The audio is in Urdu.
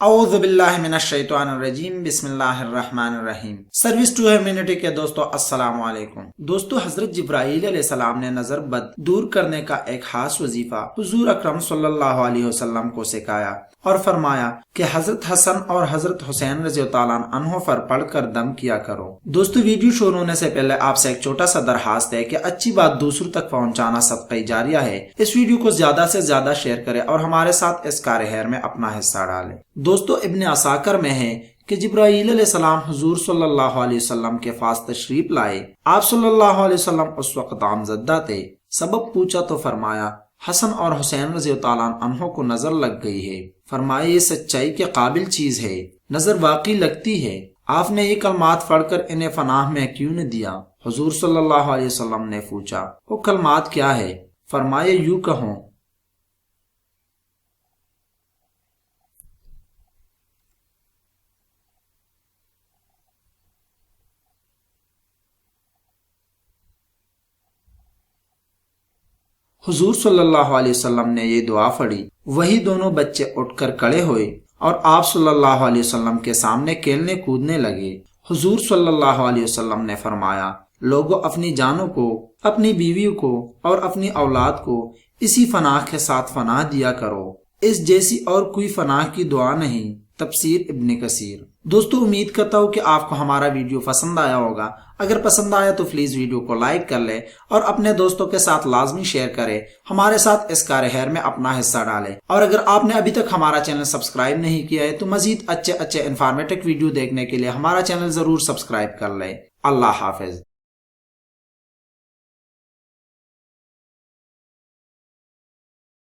اعوذ باللہ من الشیطان الرجیم، بسم اللہ الرحمن الرحیم۔ سروس ٹو ہیومینٹی کے دوستو السلام علیکم۔ دوستو، حضرت جبرائیل علیہ السلام نے نظر بد دور کرنے کا ایک خاص وظیفہ حضور اکرم صلی اللہ علیہ وسلم کو سکھایا اور فرمایا کہ حضرت حسن اور حضرت حسین رضی اللہ عنہ پر پڑھ کر دم کیا کرو۔ دوستو، ویڈیو شروع ہونے سے پہلے آپ سے ایک چھوٹا سا درخواست ہے کہ اچھی بات دوسروں تک پہنچانا صدقہ جاریہ ہے۔ اس ویڈیو کو زیادہ سے زیادہ شیئر کریں اور ہمارے ساتھ اس کار خیر میں اپنا حصہ ڈالیں۔ دوستو، ابن عساکر میں ہے کہ جبرائیل علیہ السلام حضور صلی اللہ علیہ وسلم کے پاس تشریف لائے۔ آپ صلی اللہ علیہ وسلم اس وقت غمزدہ تھے۔ سبب پوچھا تو فرمایا حسن اور حسین رضی اللہ عنہ کو نظر لگ گئی ہے۔ فرمایا یہ سچائی کے قابل چیز ہے، نظر واقعی لگتی ہے۔ آپ نے یہ کلمات پڑھ کر انہیں پناہ میں کیوں نہ دیا؟ حضور صلی اللہ علیہ وسلم نے پوچھا وہ کلمات کیا ہے؟ فرمایا یوں کہو حضور صلی اللہ علیہ وسلم نے یہ دعا پڑھی۔ وہی دونوں بچے اٹھ کر کھڑے ہوئے اور آپ صلی اللہ علیہ وسلم کے سامنے کھیلنے کودنے لگے۔ حضور صلی اللہ علیہ وسلم نے فرمایا لوگوں، اپنی جانوں کو، اپنی بیویوں کو اور اپنی اولاد کو اسی فناح کے ساتھ فناح دیا کرو، اس جیسی اور کوئی فناح کی دعا نہیں۔ تفسیر ابن کثیر۔ دوستو، امید کرتا ہوں کہ آپ کو ہمارا ویڈیو پسند آیا ہوگا۔ اگر پسند آیا تو پلیز ویڈیو کو لائک کر لیں اور اپنے دوستوں کے ساتھ لازمی شیئر کریں، ہمارے ساتھ اس کار خیر میں اپنا حصہ ڈالیں۔ اور اگر آپ نے ابھی تک ہمارا چینل سبسکرائب نہیں کیا ہے تو مزید اچھے انفارمیٹک ویڈیو دیکھنے کے لیے ہمارا چینل ضرور سبسکرائب کر لیں۔ اللہ حافظ۔